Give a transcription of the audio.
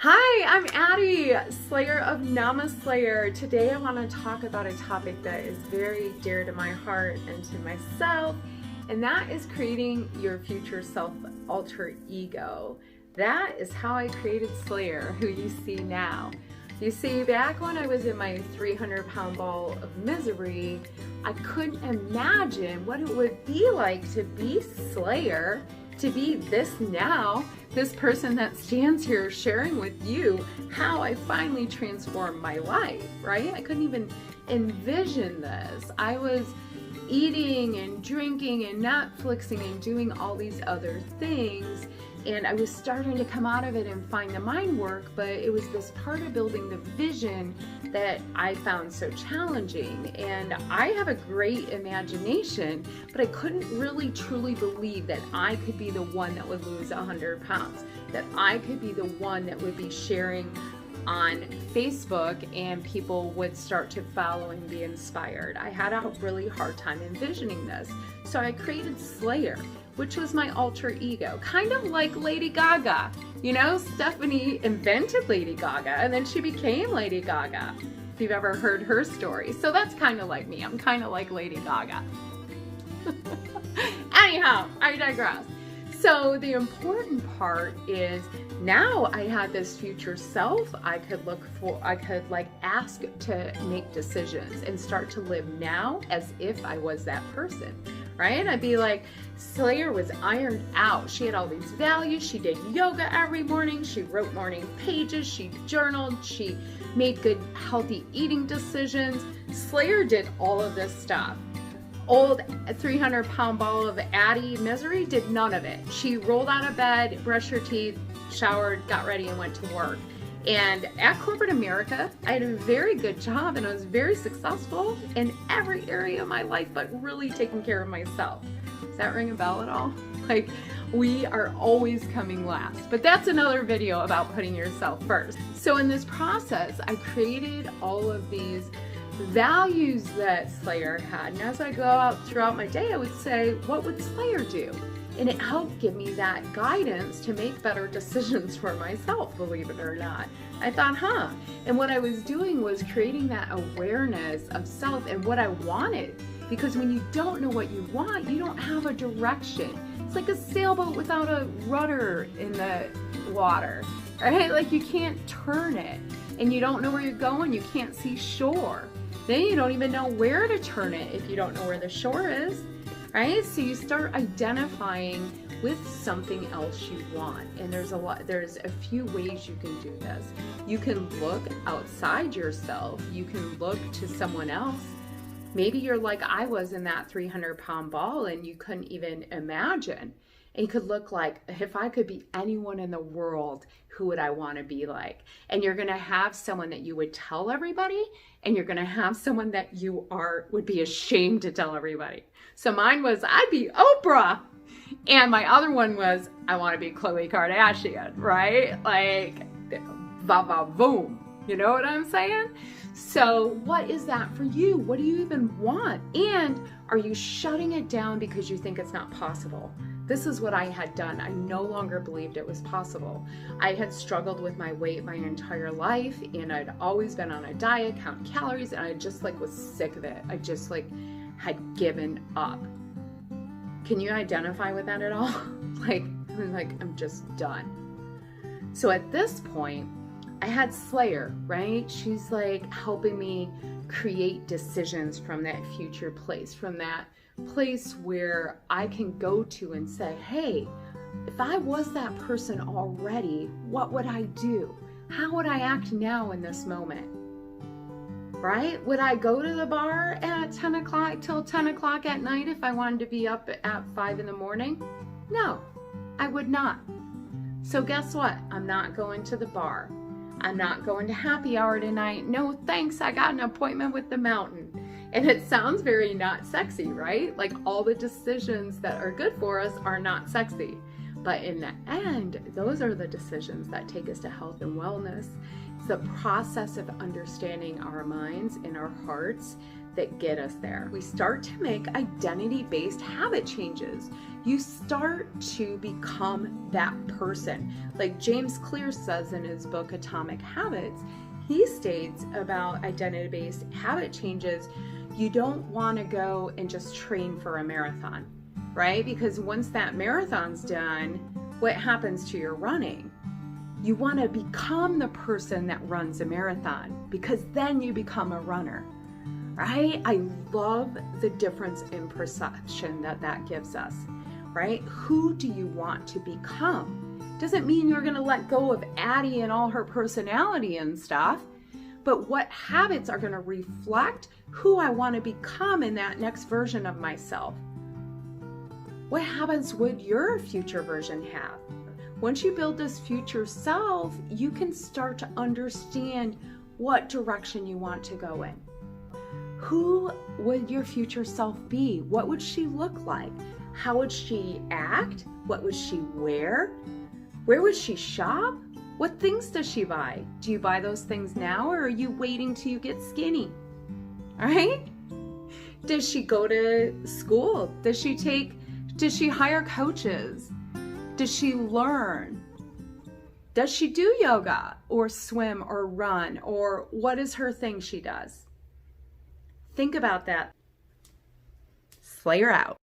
Hi, I'm Addie, Slayer of Namaslayer. Today I want to talk about a topic that is very dear to my heart and to myself, and that is creating your future self alter ego. That is how I created Slayer, who you see now. You see, back when I was in my 300-pound ball of misery, I couldn't imagine what it would be like to be Slayer, to be this now, this person that stands here sharing with you how I finally transformed my life, right? I couldn't even envision this. I was eating and drinking and Netflixing and doing all these other things, and I was starting to come out of it and find the mind work, but it was this part of building the vision that I found so challenging. And I have a great imagination, but I couldn't really truly believe that I could be the one that would lose 100 pounds, that I could be the one that would be sharing on Facebook and people would start to follow and be inspired. I had a really hard time envisioning this. So I created Slayer, which was my alter ego, kind of like Lady Gaga. You know, Stephanie invented Lady Gaga and then she became Lady Gaga, if you've ever heard her story. So that's kind of like me. I'm kind of like Lady Gaga. Anyhow, I digress. So the important part is now I had this future self I could ask to make decisions and start to live now as if I was that person, right? I'd be like, Slayer was ironed out. She had all these values. She did yoga every morning. She wrote morning pages. She journaled. She made good, healthy eating decisions. Slayer did all of this stuff. Old 300-pound ball of Addie misery did none of it. She rolled out of bed, brushed her teeth, showered, got ready, and went to work. And at corporate America, I had a very good job and I was very successful in every area of my life, but really taking care of myself. Does that ring a bell at all? Like, we are always coming last, but that's another video about putting yourself first. So in this process, I created all of these values that Slayer had, and as I go out throughout my day, I would say, what would Slayer do? And it helped give me that guidance to make better decisions for myself, believe it or not. I thought, and what I was doing was creating that awareness of self and what I wanted, because when you don't know what you want, you don't have a direction. It's like a sailboat without a rudder in the water, right? Like, you can't turn it and you don't know where you're going, you can't see shore. Then you don't even know where to turn it if you don't know where the shore is, right? So you start identifying with something else you want. And there's a few ways you can do this. You can look outside yourself. You can look to someone else. Maybe you're like I was in that 300-pound ball and you couldn't even imagine. And you could look like, if I could be anyone in the world, who would I want to be like? And you're going to have someone that you would tell everybody, and you're going to have someone that you would be ashamed to tell everybody. So mine was, I'd be Oprah. And my other one was, I want to be Khloe Kardashian, right? Like, va va boom. You know what I'm saying? So what is that for you? What do you even want? And are you shutting it down because you think it's not possible? This is what I had done. I no longer believed it was possible. I had struggled with my weight my entire life, and I'd always been on a diet, count calories, and I just was sick of it. I just had given up. Can you identify with that at all? I'm just done. So at this point, I had Slayer, right? She's helping me create decisions from that future place, from that place where I can go to and say, hey, if I was that person already, what would I do? How would I act now in this moment? Right? Would I go to the bar at 10 o'clock till 10 o'clock at night if I wanted to be up at 5 in the morning? No, I would not. So guess what? I'm not going to the bar. I'm not going to happy hour tonight. No, thanks. I got an appointment with the mountain. And it sounds very not sexy, right? Like, all the decisions that are good for us are not sexy. But in the end, those are the decisions that take us to health and wellness. It's the process of understanding our minds and our hearts that get us there. We start to make identity-based habit changes. You start to become that person. Like James Clear says in his book, Atomic Habits, he states about identity-based habit changes, you don't want to go and just train for a marathon, right? Because once that marathon's done, what happens to your running? You want to become the person that runs a marathon, because then you become a runner, right? I love the difference in perception that gives us, right? Who do you want to become? Doesn't mean you're going to let go of Addie and all her personality and stuff, but what habits are going to reflect who I want to become in that next version of myself? What habits would your future version have? Once you build this future self, you can start to understand what direction you want to go in. Who would your future self be? What would she look like? How would she act? What would she wear? Where would she shop? What things does she buy? Do you buy those things now, or are you waiting till you get skinny? All right? Does she go to school? Does she hire coaches? Does she learn? Does she do yoga or swim or run, or what is her thing she does? Think about that. Slayer out.